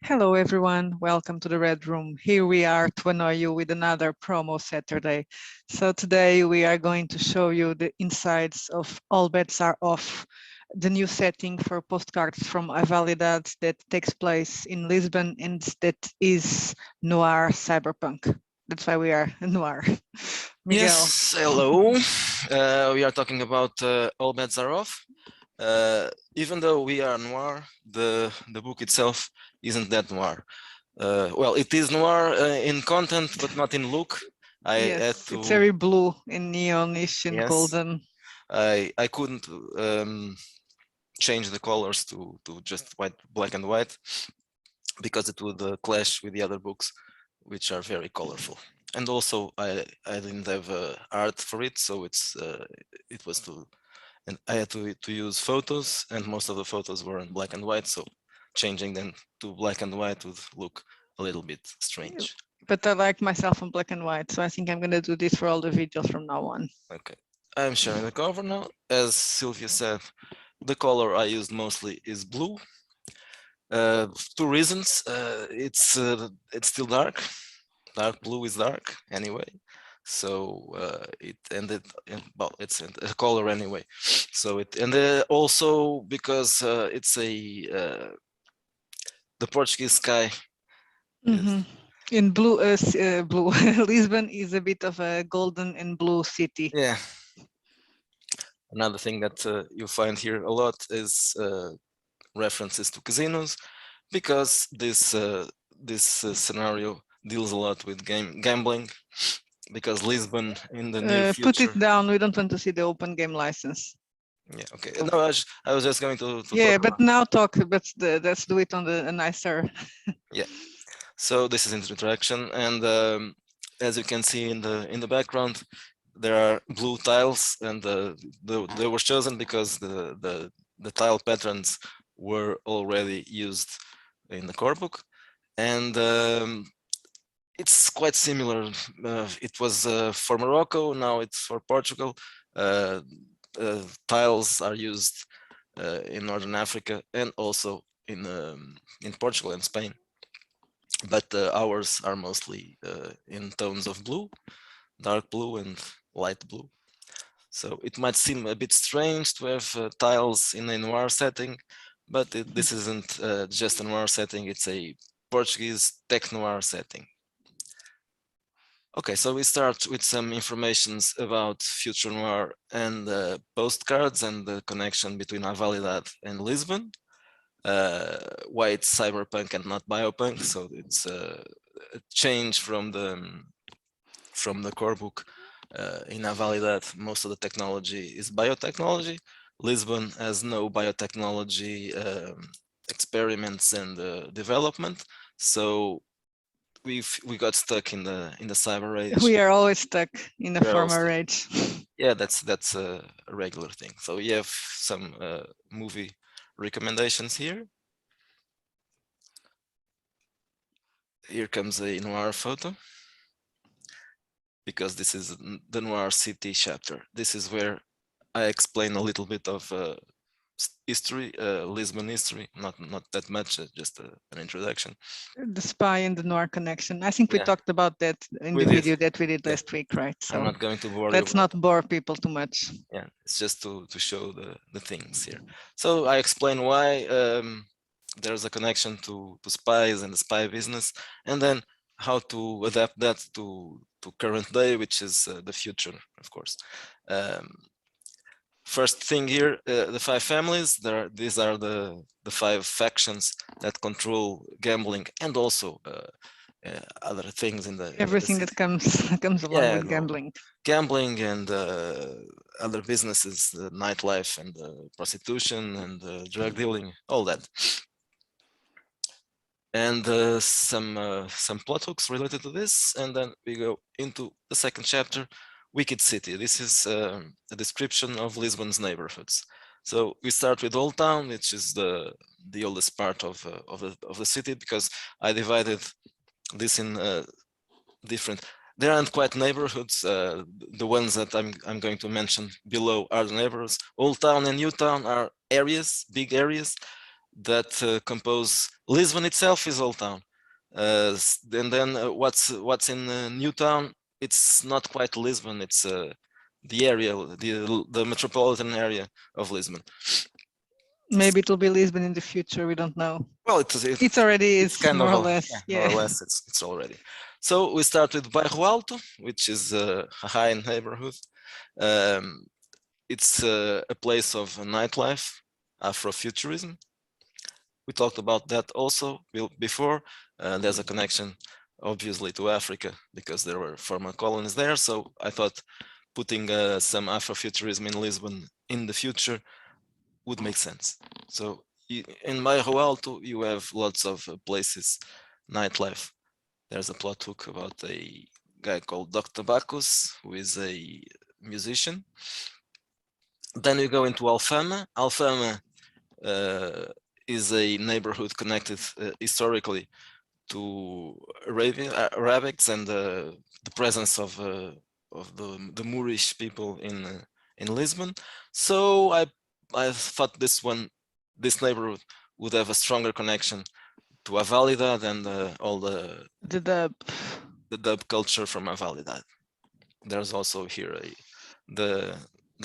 Hello everyone, welcome to the Red Room. Here we are to annoy you with another promo Saturday. So today we are going to show you the insides of All Bets Are Off, the new setting for Postcards from Avalidad that takes place in Lisbon and that is noir cyberpunk. That's why we are noir. Miguel. Yes, hello. We are talking about All Bets Are Off. Even though we are noir, the book itself isn't that noir. Well, it is noir in content, but not in look. Yes, it's very blue and neonish and Yes. golden. I couldn't change the colors to just black and white because it would clash with the other books, which are very colorful. And also, I didn't have art for it, so it was and I had to use photos, and most of the photos were in black and white, so changing them to black and white would look a little bit strange. But I like myself in black and white, so I think I'm going to do this for all the videos from now on. Okay, I'm sharing the cover now. As Sylvia said, the color I used mostly is blue. Two reasons. It's still dark. Dark blue is dark anyway. So it ended in, well, it's a color anyway. So it, and also because it's the Portuguese sky. In blue, blue. Lisbon is a bit of a golden and blue city. Yeah. Another thing that you find here a lot is references to casinos, because this scenario deals a lot with gambling. Because Lisbon in the near future. Put it down. We don't want to see the open game license. Yeah. Okay. No, I was just going to yeah, but now talk. But let's do it on the nicer. Yeah. So this is introduction, and as you can see in the background, there are blue tiles, and they were chosen because the tile patterns were already used in the core book, and it's quite similar. It was for Morocco, now it's for Portugal. Tiles are used in Northern Africa and also in Portugal and Spain. But ours are mostly in tones of blue, dark blue and light blue. So it might seem a bit strange to have tiles in a noir setting, but this isn't just a noir setting, it's a Portuguese tech noir setting. Okay, so we start with some informations about Future Noir and Postcards and the connection between Avalidad and Lisbon. Why it's cyberpunk and not biopunk, so it's a change from the core book. In Avalidad, most of the technology is biotechnology. Lisbon has no biotechnology experiments and development, so we got stuck in the cyber age. We are always stuck in the former age. Yeah, that's a regular thing. So you have some movie recommendations here. Here comes a noir photo, because this is the Noir City chapter. This is where I explain a little bit of history, Lisbon history, not that much, just an introduction. The spy and the noir connection. I think we talked about that in the video that we did last week, right? So I'm not going to bore you. Let's not bore people too much. Yeah, it's just to show the things here. So I explain why there's a connection to spies and the spy business, and then how to adapt that to current day, which is the future, of course. First thing here, the 5 families. These are the 5 factions that control gambling and also other things in the everything that comes along with gambling. Gambling and other businesses, nightlife and prostitution and drug dealing, all that. And some plot hooks related to this, and then we go into the second chapter, Wicked City. This is a description of Lisbon's neighborhoods. So we start with Old Town, which is the oldest part of the city, because I divided this in different. There aren't quite neighborhoods. The ones that I'm going to mention below are the neighborhoods. Old Town and New Town are areas, big areas that compose Lisbon itself is old town. And then what's in New Town? It's not quite Lisbon. It's the area, the metropolitan area of Lisbon. Maybe it will be Lisbon in the future. We don't know. Well, It already it's is kind more of or less. more or less it's already. So we start with Bairro Alto, which is a high neighborhood. It's a place of nightlife, Afrofuturism. We talked about that also before. There's a connection, obviously, to Africa because there were former colonies there. So I thought putting some Afrofuturism in Lisbon in the future would make sense. So in Bairro Alto, you have lots of places, nightlife. There's a plot hook about a guy called Dr. Bacchus, who is a musician. Then we go into Alfama. Alfama is a neighborhood connected historically to Arabics and the presence of the Moorish people in Lisbon. So I thought this neighborhood would have a stronger connection to Avalidad and all the dub culture from Avalidad. There's also here the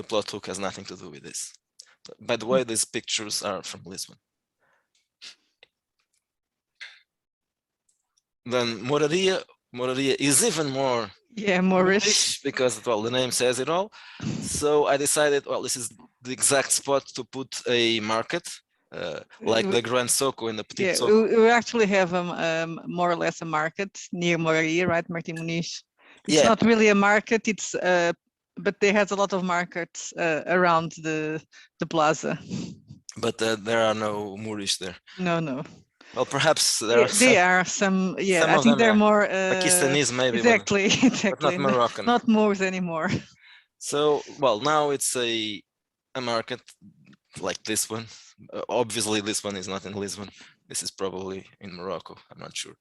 plot hook has nothing to do with this. By the way, these pictures are from Lisbon. Then Moradia is even more Moorish because, well, the name says it all. So I decided, well, this is the exact spot to put a market, like the Gran Soco and the Petit Soco. We actually have more or less a market near Moradia, right, Martin Muniz? It's not really a market, it's but there has a lot of markets around the plaza. But there are no Moorish there. No. Well, perhaps there are some. Yeah, some I think they're more Pakistanis, maybe. Exactly. But not Moroccan. Not Moors anymore. So, well, now it's a market like this one. Obviously, this one is not in Lisbon. This is probably in Morocco. I'm not sure.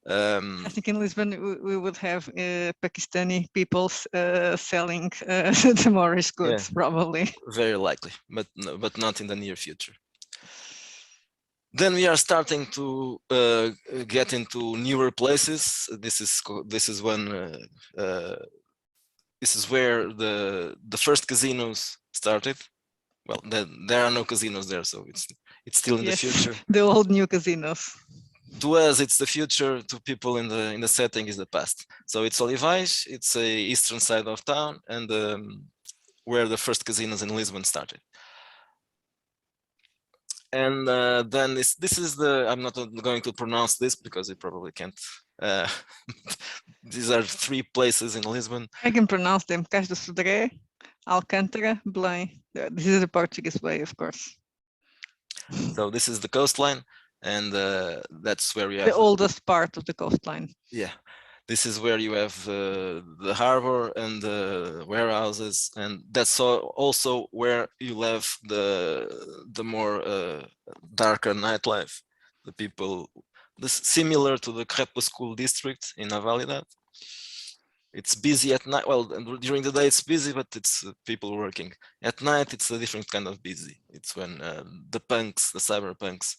I think in Lisbon we would have Pakistani people selling the Moorish goods, probably. Very likely, but not in the near future. Then we are starting to get into newer places. This is when this is where the first casinos started. Well, there are no casinos there, so it's still in the future. The old new casinos. To us, it's the future. To people in the setting, is the past. So it's Olivais. It's a eastern side of town, and where the first casinos in Lisbon started. And then this is the, I'm not going to pronounce this because you probably can't. These are 3 places in Lisbon. I can pronounce them: Cais do Sodré, Alcântara, Belém. This is the Portuguese way, of course. So this is the coastline, and that's where you have the oldest part of the coastline. Yeah, this is where you have the harbor and the warehouses, and that's also where you have the more darker nightlife. The people, similar to the Crepuscule district in Avalidad. It's busy at night. Well, during the day it's busy, but it's people working. At night it's a different kind of busy. It's when the punks, the cyberpunks,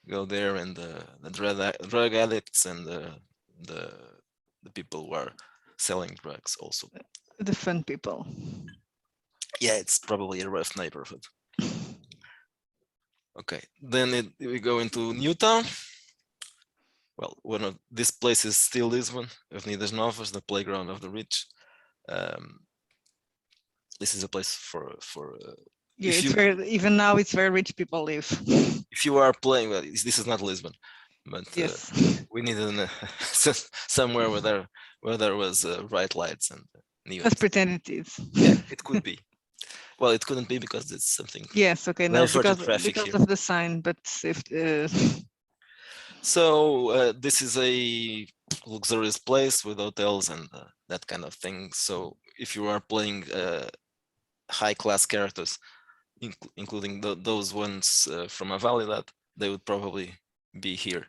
go there, and the drug addicts and the people who are selling drugs also. The fun people. Yeah, it's probably a rough neighborhood. Okay, then we go into Newtown. Well, one of these places still Lisbon, Avenidas Novas, the playground of the rich. This is a place for yeah, it's very, even now it's where rich people live. If you are playing, well, this is not Lisbon, but yes, we needed somewhere where there was bright lights and neons. Let's pretend it is. Yeah, it could be. Well, it couldn't be because it's something. Yes, okay, no, because of the sign, but if. So this is a luxurious place with hotels and that kind of thing. So if you are playing high-class characters, including those ones from Avalidad, they would probably be here.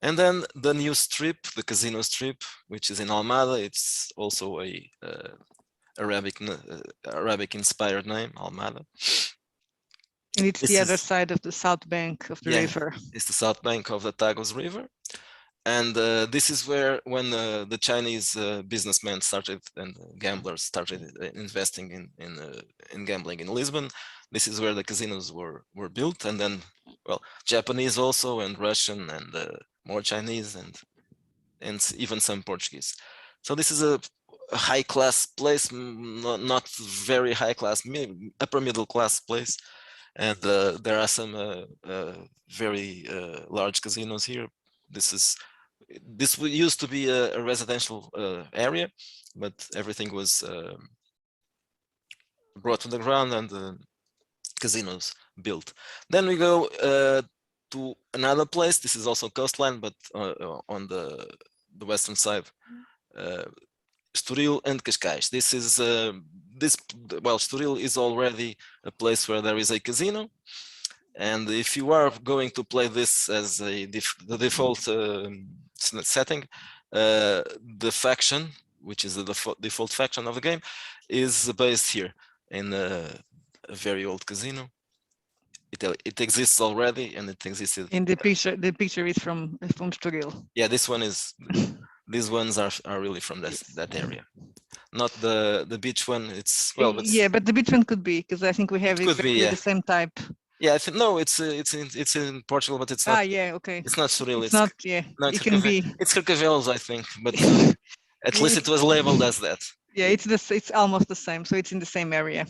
And then the new strip, the casino strip, which is in Almada, it's also a Arabic-inspired name, Almada. And it's This the other is, side of the south bank of the yeah, river. it's the south bank of the Tagus River. And this is where, when the Chinese businessmen started and gamblers started investing in gambling in Lisbon, this is where the casinos were built. And then, well, Japanese also, and Russian, and more Chinese, and even some Portuguese. So this is a high class place, not very high class, upper middle class place. And there are some very large casinos here. This used to be a residential area, but everything was brought to the ground and the casinos built. Then we go to another place. This is also coastline, but on the western side, Estoril and Cascais. This is well, Estoril is already a place where there is a casino. And if you are going to play this as the default setting, the faction, which is the default faction of the game, is based here in a very old casino. It exists already, and it existed. In the picture is from Estoril. Yeah, this one is. These ones are really from that area, not the beach one. It's, well, but yeah, but the beach one could be, because I think we have could be, yeah, the same type. Yeah, I think no, it's in Portugal, but it's not. Yeah, okay. It's not Surreal. It's not. Yeah, no, it can be. It's Carcavelos, I think, but at least it was labeled as that. Yeah, it's almost the same, so it's in the same area.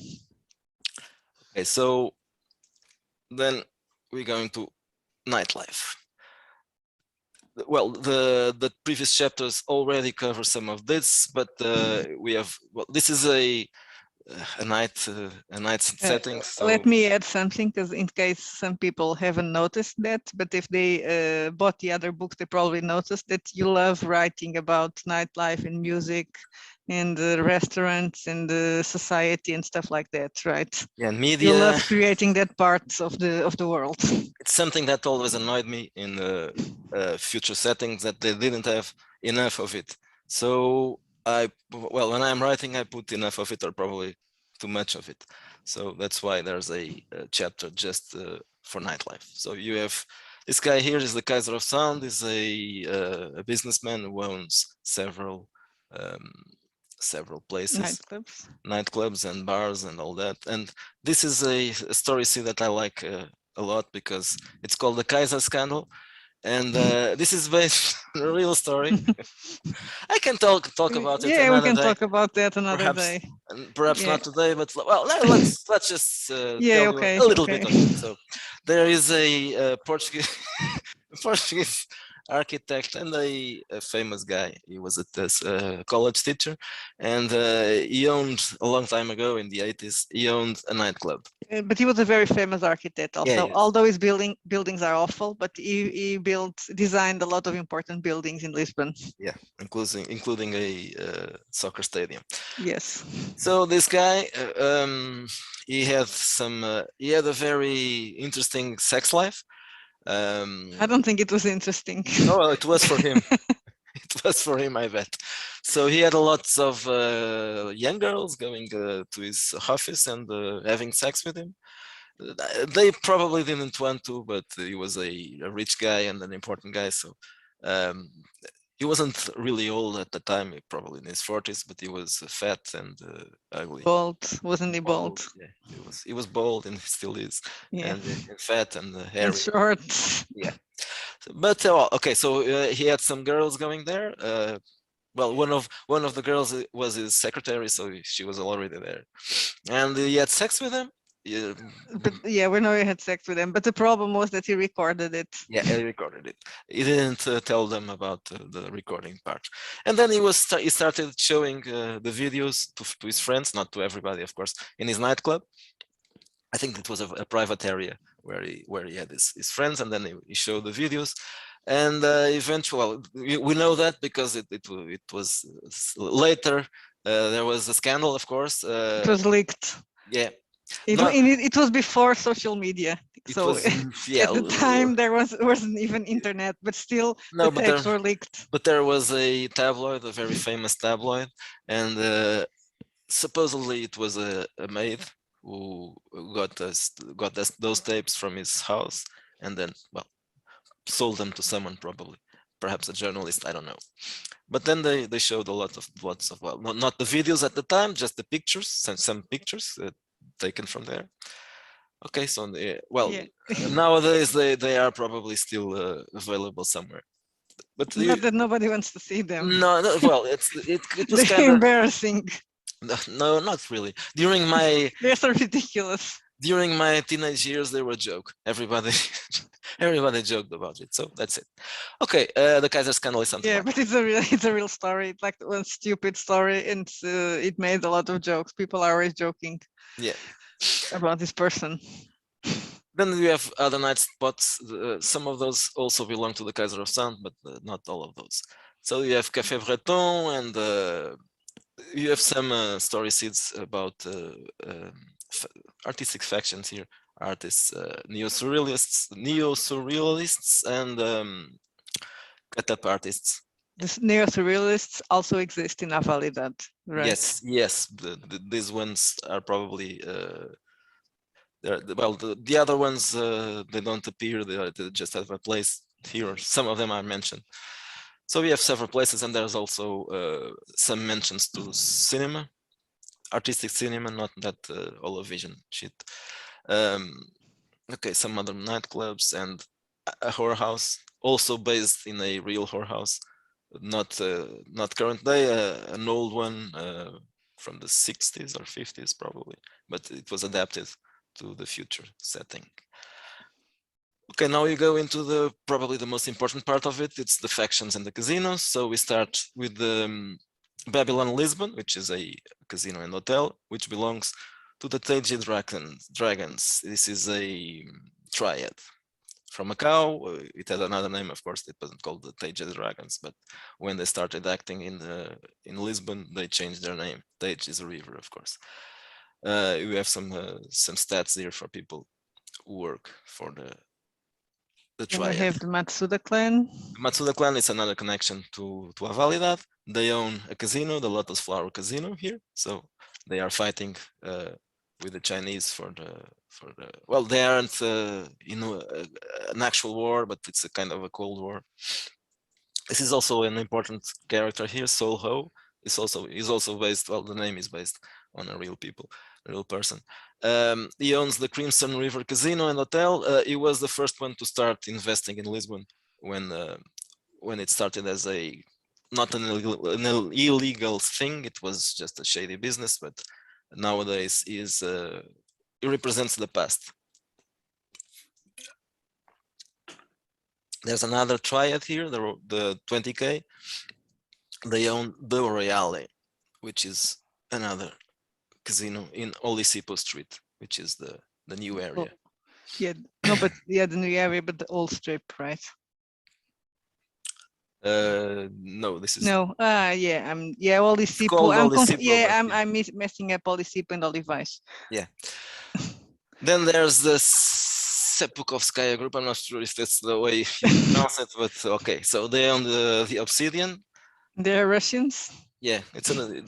Okay, so then we're going to Nightlife. Well, the previous chapters already cover some of this, but we have, well, this is a night setting. So let me add something, because in case some people haven't noticed that, but if they bought the other books, they probably noticed that you love writing about nightlife and music and restaurants and society and stuff like that, right? Yeah, media. You love creating that part of the world. It's something that always annoyed me in future settings, that they didn't have enough of it. So well, when I'm writing, I put enough of it, or probably too much of it. So that's why there's a chapter just for nightlife. So you have this guy here is the Kaiser of Sound, is a businessman who owns several places, nightclubs and bars and all that. And this is a story that I like a lot, because it's called the Kaiser Scandal. And this is based on a real story. I can talk about it. Yeah, we can talk about that another day. Perhaps not today, but well, let's just tell you a little bit of it. So there is a Portuguese architect and a famous guy. He was a college teacher, and he owned, a long time ago in the 80s, he owned a nightclub. But he was a very famous architect also. Yeah, although his buildings are awful, but he designed a lot of important buildings in Lisbon. Yeah, including a soccer stadium. Yes. So this guy, he had a very interesting sex life. I don't think it was interesting. Oh, well, it was for him. It was for him, I bet. So he had lots of young girls going to his office and having sex with him. They probably didn't want to, but he was a rich guy and an important guy. So he wasn't really old at the time, probably in his 40s, but he was fat and ugly. Bald, wasn't he bald? Yeah, he was bald, and he still is. Yeah. And fat and hairy. And short. Yeah. But okay, so he had some girls going there. Well, one of the girls was his secretary, so she was already there, and he had sex with him. Yeah. But yeah, we know he had sex with them, but the problem was that he recorded it. Yeah, he recorded it. He didn't tell them about the recording part. And then he started showing the videos to his friends, not to everybody, of course, in his nightclub. I think it was a private area where he had his friends, and then he showed the videos. And eventually, we know that because it was later. There was a scandal, of course. It was leaked. Yeah. It was before social media, so yeah, at the time there wasn't even internet, but still the tapes were leaked. But there was a tabloid, a very famous tabloid, and supposedly it was a maid who got those tapes from his house and then, well, sold them to someone, probably, perhaps a journalist, I don't know. But then they showed lots of, well, not the videos at the time, just the pictures, some pictures taken from there. Okay, so well, Yeah. nowadays they are probably still available somewhere. But that nobody wants to see them. no, well, it was They're kind of embarrassing. no, not really. During my They're so ridiculous. teenage years, they were a joke. Everybody everybody joked about it. So that's it. Okay, the Kaiser's Canal is something. Yeah, like but it's a real story. It's like one stupid story, and it made a lot of jokes. People are always joking. Yeah. About this person. Then we have other night spots. Some of those also belong to the Kaiser of Sound, but not all of those. So you have Café Breton, and you have some story seeds about artistic factions here. Artists, neo-surrealists, and cut-up artists. The neo-surrealists also exist in Avalidad, right? Yes. These ones are probably well, the other ones they don't appear. They just have a place here. Some of them are mentioned. So we have several places, and there's also some mentions to cinema, artistic cinema, not that holovision shit. Okay, some other nightclubs and a whorehouse, also based in a real whorehouse, not current day, an old one from the 60s or 50s probably, but it was adapted to the future setting. Okay, now you go into probably the most important part of it. It's the factions and the casinos. So we start with the Babylon Lisbon, which is a casino and hotel, which belongs to the Tage Dragons. This is a triad from Macao. It had another name, of course. It wasn't called the Tage Dragons, but when they started acting in Lisbon, they changed their name. Tage is a river, of course. We have some stats here for people who work for the triad. And we have the Matsuda clan. The Matsuda clan is another connection to Avalidad. They own a casino, the Lotus Flower Casino here. So they are fighting with the Chinese for the well, they aren't an actual war, but it's a kind of a cold war. This is also an important character here. Sol Ho is also based, well, the name is based on a real person. He owns the Crimson River Casino and Hotel. He was the first one to start investing in Lisbon when it started as not an illegal thing. It was just a shady business, but nowadays he represents the past. There's another triad here, the 20K. They own the Royale, which is another casino in Olisipo Street, which is the new area. Yeah, no, but the new area, but the old strip, right? No, this is yeah, Olisipo. I'm messing up Olisipo and Olivais. Yeah. Then there's the Sepukovskaya group. I'm not sure if that's the way you pronounce it, but okay. So they own the Obsidian. They're Russians. Yeah,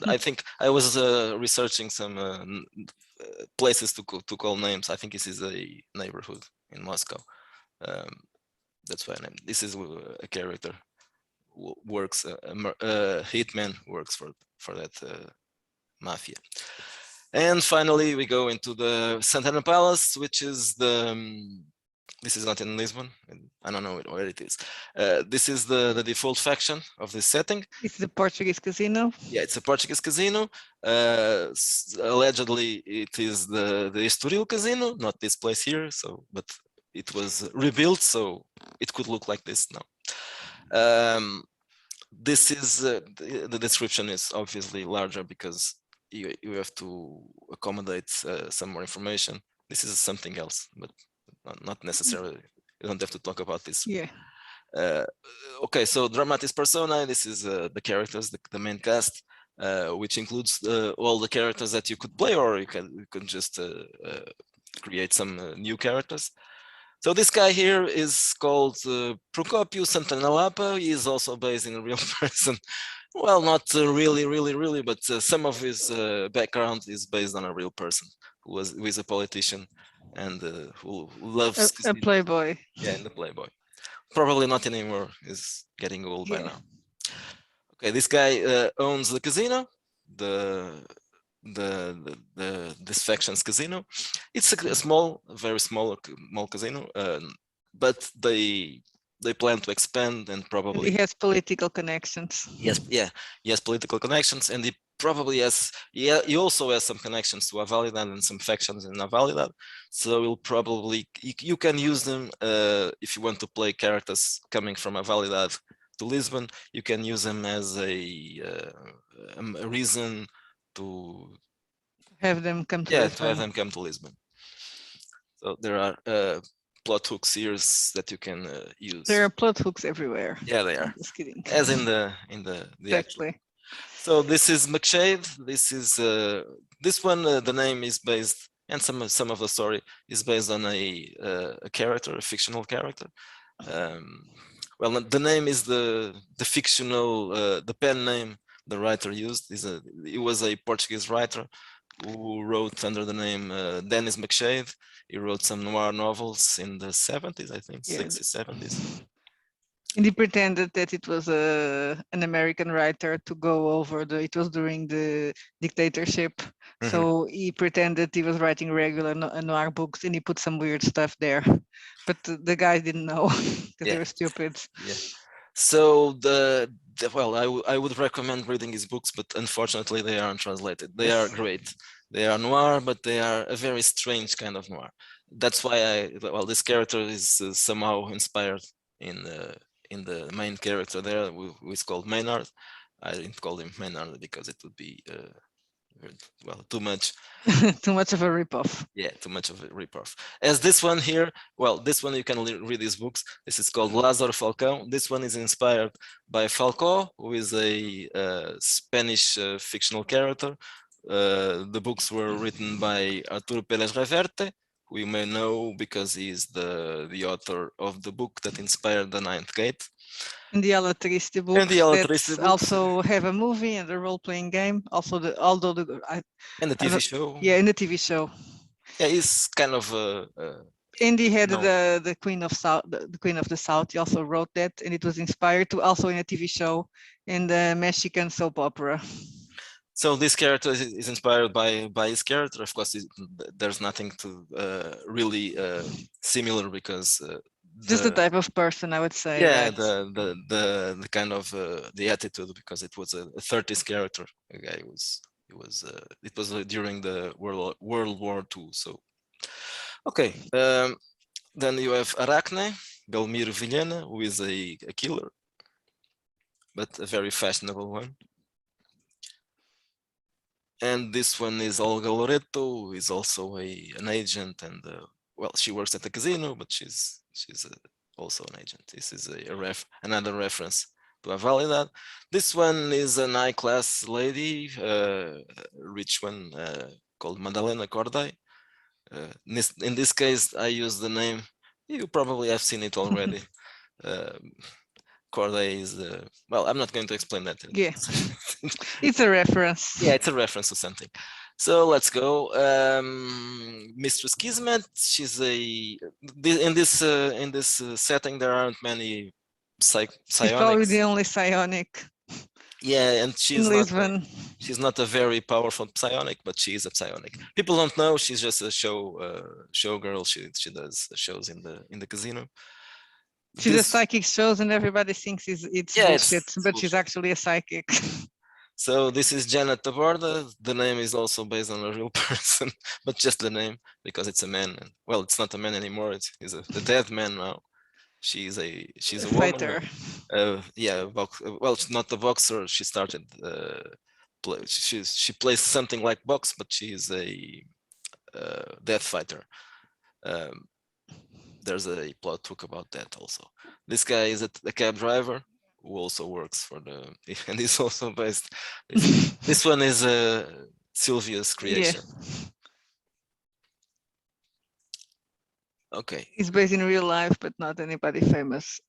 I think I was researching some places to call names. I think this is a neighborhood in Moscow. That's why this is a character works. Hitman works for that mafia. And finally, we go into the Santana Palace, which is this is not in Lisbon. I don't know where it is. This is the default faction of this setting. It's the Portuguese casino. Yeah, it's a Portuguese casino. Allegedly, it is the Estoril casino, not this place here. But it was rebuilt, so it could look like this now. This is the description is obviously larger because you have to accommodate some more information. This is something else, but not necessarily. You don't have to talk about this. Yeah. Okay, so dramatist persona. This is the characters, the main cast, which includes all the characters that you could play, or you can just create some new characters. So this guy here is called Procopio Santanalapa. He is also based in a real person. Well, not really, but some of his background is based on a real person who is a politician and who loves A casinos. playboy. Yeah, and the playboy. Probably not anymore. Is getting old by Yeah. now. Okay, this guy owns the casino, the this faction's casino. It's a small, very small casino, but they plan to expand and And he probably has political connections. yes, yeah, he has political connections, and he probably has, yeah, he also has some connections to Avalidad and some factions in Avalidad. So he'll probably you can use them if you want to play characters coming from Avalidad to Lisbon. You can use them as a reason to Have them come to to have Lisbon. them come to Lisbon. So there are plot hooks here that you can use. There are plot hooks everywhere. Yeah, they are. I'm just kidding. As in the actual. Exactly. So this is McShade. This is this one. The name is based, and some of the story is based on a character, a fictional character. Well, the name is the fictional the pen name the writer used. He was a Portuguese writer who wrote under the name Dennis McShade. He wrote some noir novels in the 70s, I think, Yeah. 60s, 70s. And he pretended that it was an American writer to go over it was during the dictatorship. So he pretended he was writing regular noir books and he put some weird stuff there. But the guys didn't know because they were stupid. Yeah. So well, I would recommend reading his books, but unfortunately they aren't translated. They are great. They are noir, but they are a very strange kind of noir. That's why this character is somehow inspired in the main character there, who is called Maynard. I didn't call him Maynard because it would be well, too much. Too much of a ripoff. Yeah, too much of a ripoff. As this one here, well, this one you can read his books. This is called Lázaro Falcão. This one is inspired by Falcó, who is a Spanish fictional character. The books were written by Arturo Pérez Reverte, who you may know because he is the author of the book that inspired The Ninth Gate. And the Alatriste books that also have a movie and a role-playing game. Also, and the TV show. Yeah, in the TV show. Yeah, he's kind of and he had the Queen of South, the Queen of the South. He also wrote that, and it was inspired to also in a TV show in the Mexican soap opera. So this character is inspired by his character. Of course, there's nothing to really similar because just the type of person, I would say. Yeah, the kind of the attitude, because it was a 30s character. A guy it was during the World War II. So okay, then you have Aracne, Belmiro Villena, who is a killer, but a very fashionable one. And this one is Olga Loreto, who is also an agent, and well, she works at the casino, but she's also an agent. This is another reference to Avalidad. This one is an high-class lady, rich one, called Madalena Corday. In this case, I use the name. You probably have seen it already. Corday is well, I'm not going to explain that. Yeah, it's a reference. Yeah, it's a reference to something. So let's go. Mistress Kismet. She's in this setting. There aren't many psionics. She's probably the only psionic. Yeah, and she's not a very powerful psionic, but she is a psionic. People don't know she's just a showgirl. She does shows in the casino. She's a psychic shows and everybody thinks it's bullshit, but bullshit. She's actually a psychic. So this is Janet Taborda. The name is also based on a real person, but just the name, because it's a man. Well, it's not a man anymore. He's a dead man now. She's a fighter. Woman. Yeah, well, she's not a boxer. She started she plays something like box, but she's a death fighter. There's a plot hook about that also. This guy is a cab driver who also works for and he's also based. This one is Sylvia's creation. Yeah. Okay. It's based in real life, but not anybody famous.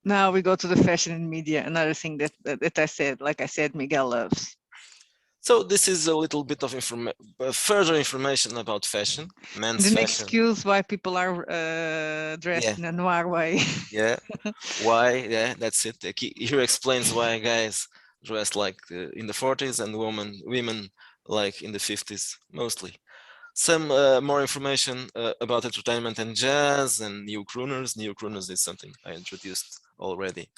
Now we go to the fashion and media, another thing that I said, like I said, Miguel loves. So this is a little bit of further information about fashion, men's An fashion. excuse why people are dressed Yeah, in a noir way. yeah. Why? Yeah, that's it. Here explains why guys dress like in the 40s and women like in the 50s mostly. Some more information about entertainment and jazz and new crooners. New crooners is something I introduced already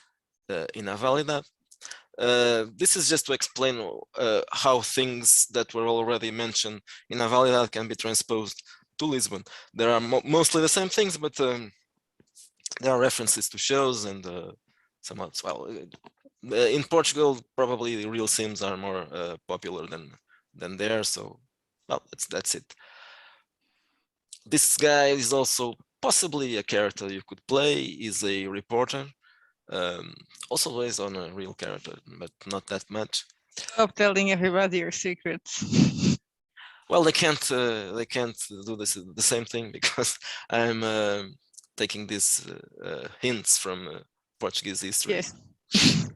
in Avalidad. This is just to explain how things that were already mentioned in Avalidad can be transposed to Lisbon. There are mostly the same things, but there are references to shows and some else. Well, in Portugal, probably the real sims are more popular than there. So, well, that's it. This guy is also possibly a character you could play. Is a reporter, um, also based on a real character, but not that much. Stop telling everybody your secrets. Well, they can't do the same thing because I'm taking these hints from Portuguese history. Yes. And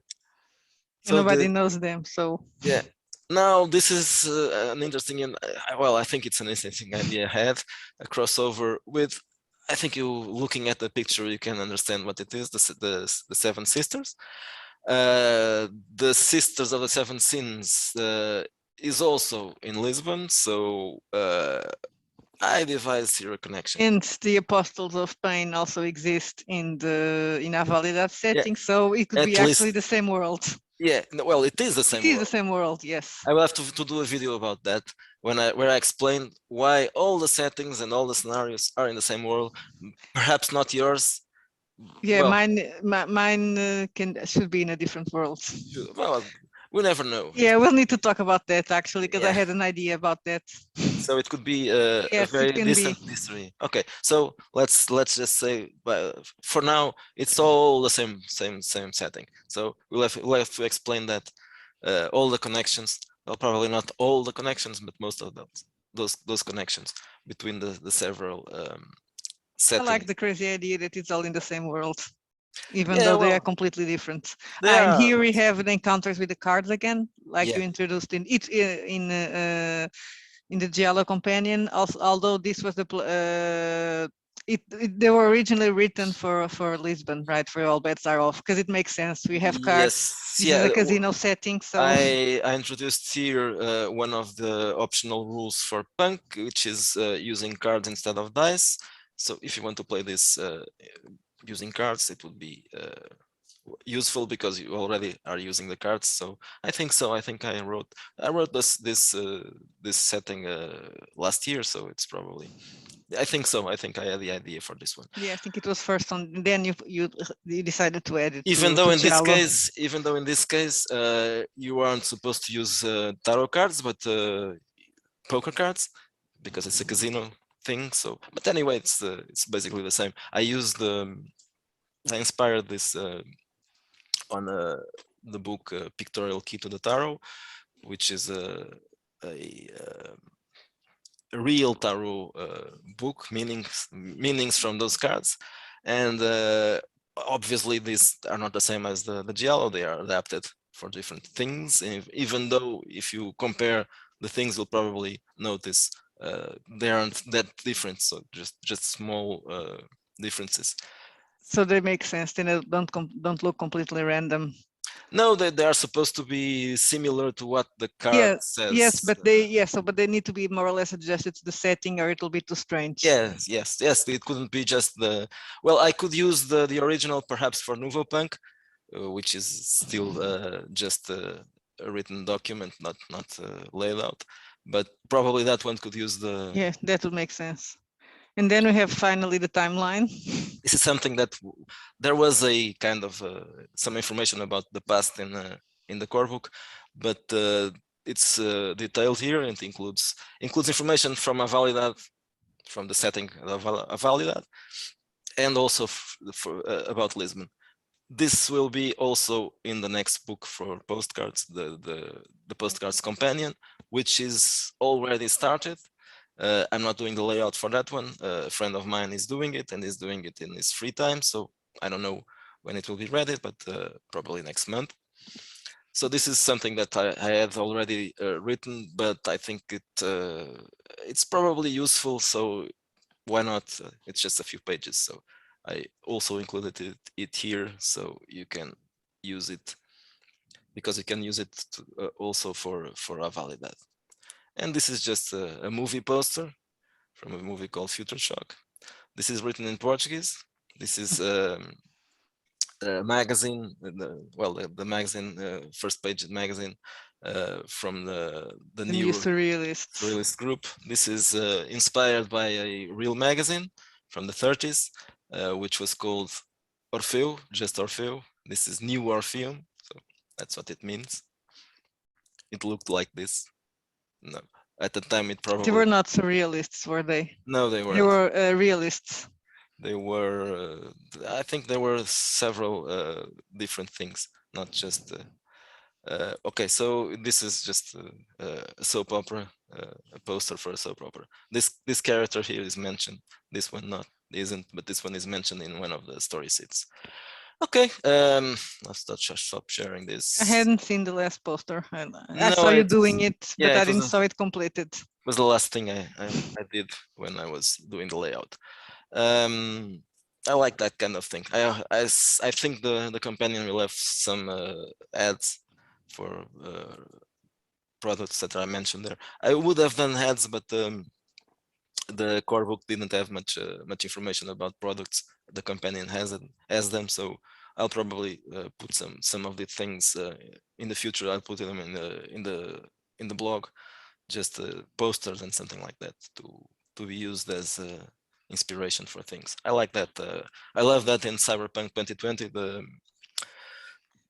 So nobody knows them, so yeah. Now this is an interesting and well, I think it's an interesting idea I had a crossover with. I think you looking at the picture, you can understand what it is. The Seven Sisters. The Sisters of the Seven Sins is also in Lisbon, so I devised here a connection. and the apostles of pain also exist in the Avalidad Yeah, setting, so it could be at actually least, the same world. yeah. Well, it is the It same is the world. same world, yes. I will have to do a video about that where I explain why all the settings and all the scenarios are in the same world. Perhaps not yours. Yeah, Well, mine should be in a different world. well, we never know. Yeah, we'll need to talk about that actually, because I Yeah. had an idea about that. So it could be a Yes, it very can be. distant history. Okay, so let's just say, but for now, it's all the same setting. So we'll have to explain that all the connections. Well, probably not all the connections, but most of those connections between the several I like settings. the crazy idea that it's all in the same world, even Yeah, though they are well, completely different. they And are. here we have the encounters with the cards again, like Yeah. you introduced in it in the Giallo Companion. Also, although this was they were originally written for Lisbon, right? For All Bets Are Off, because it makes sense. We have cards. Yes. This is Yeah. a casino setting, so I introduced here one of the optional rules for punk, which is using cards instead of dice. So if you want to play this using cards, it would be useful because you already are using the cards. So I think so. I think I wrote this setting last year, so it's probably. I think so. I think I had the idea for this one. yeah, I think it was first on. Then you decided to add it Even to though in this Giallo. case, you aren't supposed to use tarot cards, but poker cards because it's a casino thing. So, but anyway, it's basically the same. I inspired this on the book Pictorial Key to the Tarot, which is a real tarot book, meanings from those cards, and obviously these are not the same as the giallo. They are adapted for different things. Even though if you compare the things, you'll probably notice they aren't that different. So just small differences. So they make sense. They don't look completely random. No, they are supposed to be similar to what the card Yeah, yes, says. but they need to be more or less adjusted to the setting, or it'll be too strange. Yes. It couldn't be just the. Well, I could use the original perhaps for Nouveau Punk, which is still just a written document, not laid out. But probably that one could use the. Yeah, that would make sense. And then we have finally the timeline. This is something that there was a kind of some information about the past in the core book, but it's detailed here and includes information from Avalidad, from the setting of Avalidad, and also about Lisbon. This will be also in the next book for Postcards, the Postcards Companion, which is already started. I'm not doing the layout for that one. A friend of mine is doing it and is doing it in his free time. So I don't know when it will be ready, but probably next month. So this is something that I had already written, but I think it's probably useful. So why not? It's just a few pages. So I also included it here, so you can use it, because you can use it to, also for Avalidad. And this is just a movie poster from a movie called Future Shock. This is written in Portuguese. This is magazine, the magazine, first page magazine from the new new surrealists. surrealist group. This is inspired by a real magazine from the 30s, which was called Orfeu, just Orfeu. This is New Orpheum, so that's what it means. It looked like this. No, at the time it probably... They were not surrealists, were they? No, they They weren't. were realists. They were, I think there were several different things, not just, okay, so this is just a soap opera, a poster for a soap opera. This character here is mentioned, this one isn't, but this one is mentioned in one of the story sets. Okay, let's stop sharing this. I hadn't seen the last poster. I No, saw you doing it, but yeah, I didn't saw it completed. Was the last thing I did when I was doing the layout. I like that kind of thing. I think the companion will have some ads for products that I mentioned there. I would have done ads, but the core book didn't have much information about products. The companion has them, so I'll probably put some of the things in the future. I'll put them in the blog, just posters and something like that to be used as inspiration for things. I like that. I love that in Cyberpunk 2020. The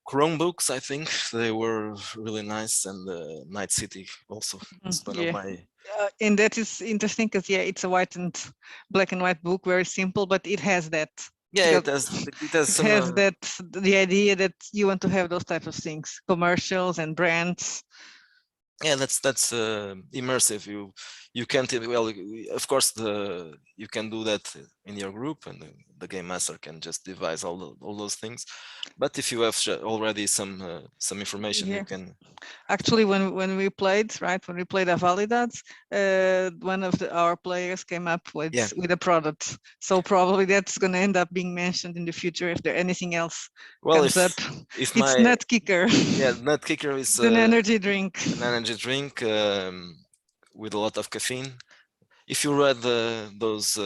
Chromebooks, I think they were really nice, and the Night City also. It's one of my... and that is interesting because it's a white and black and white book, very simple, but it has that. Yeah, it has some, that the idea that you want to have those types of things, commercials and brands. Yeah, that's immersive. You can't, well, of course you can do that in your group, and the game master can just devise all those things. But if you have already some information, you can... Actually, when we played Avalidad, one of our players came up with a product. So probably that's going to end up being mentioned in the future if there anything else comes up. If it's Nut Kicker. Yeah, Nut Kicker is an energy drink. An energy drink with a lot of caffeine. If you read those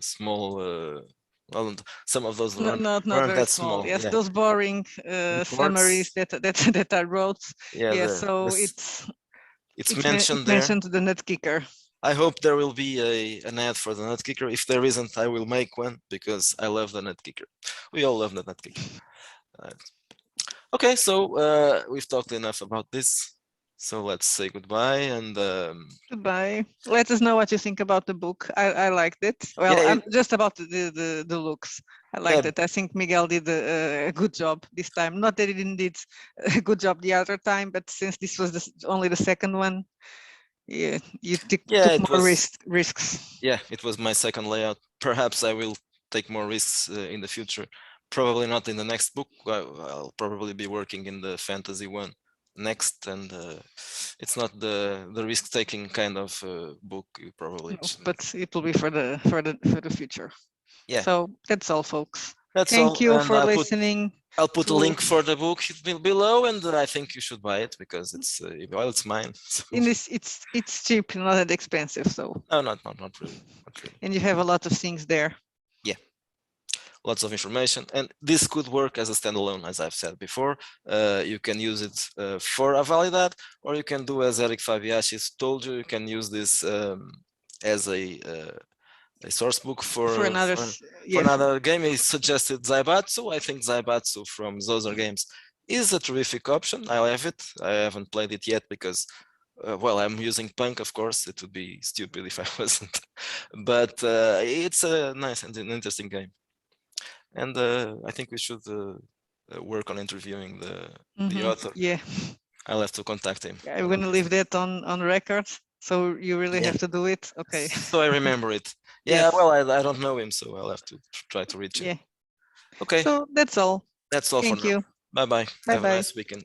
small, well, some of those weren't very that small. Yes, those boring summaries that I wrote. Yeah, so it's mentioned there. Mentioned the Nut Kicker. I hope there will be an ad for the Nut Kicker. If there isn't, I will make one, because I love the Nut Kicker. We all love the Nut Kicker. Okay, so we've talked enough about this. So let's say goodbye and goodbye. Let us know what you think about the book. I liked it. Well, I'm just about the looks. I liked it. I think Miguel did a good job this time. Not that he didn't did a good job the other time, but since this was only the second one, you took more risks. Yeah, it was my second layout. Perhaps I will take more risks in the future. Probably not in the next book. I'll probably be working in the fantasy one next, and it's not the risk-taking kind of book. You probably, but it will be for the future. Yeah. So that's all, folks. Thank you for listening. I'll put a link for the book below, and I think you should buy it, because it's it's mine. So. It's cheap, not that expensive. So no, not really. And you have a lot of things there. Yeah. Lots of information, and this could work as a standalone, as I've said before. You can use it for Avalidad, or you can do as Eric Fabiachi told you. You can use this as a source book for another game. He suggested Zaibatsu. I think Zaibatsu from Zoser Games is a terrific option. I have it. I haven't played it yet because, well, I'm using Punk, of course. It would be stupid if I wasn't. But it's a nice and an interesting game. And I think we should work on interviewing the author. Yeah. I'll have to contact him. I'm going to leave that on record. So you really have to do it. Okay. So I remember it. Yeah, yes. Well, I don't know him, so I'll have to try to reach him. Yeah. Okay. So that's all. That's all. Thank for now. you. Bye-bye. Have a nice weekend.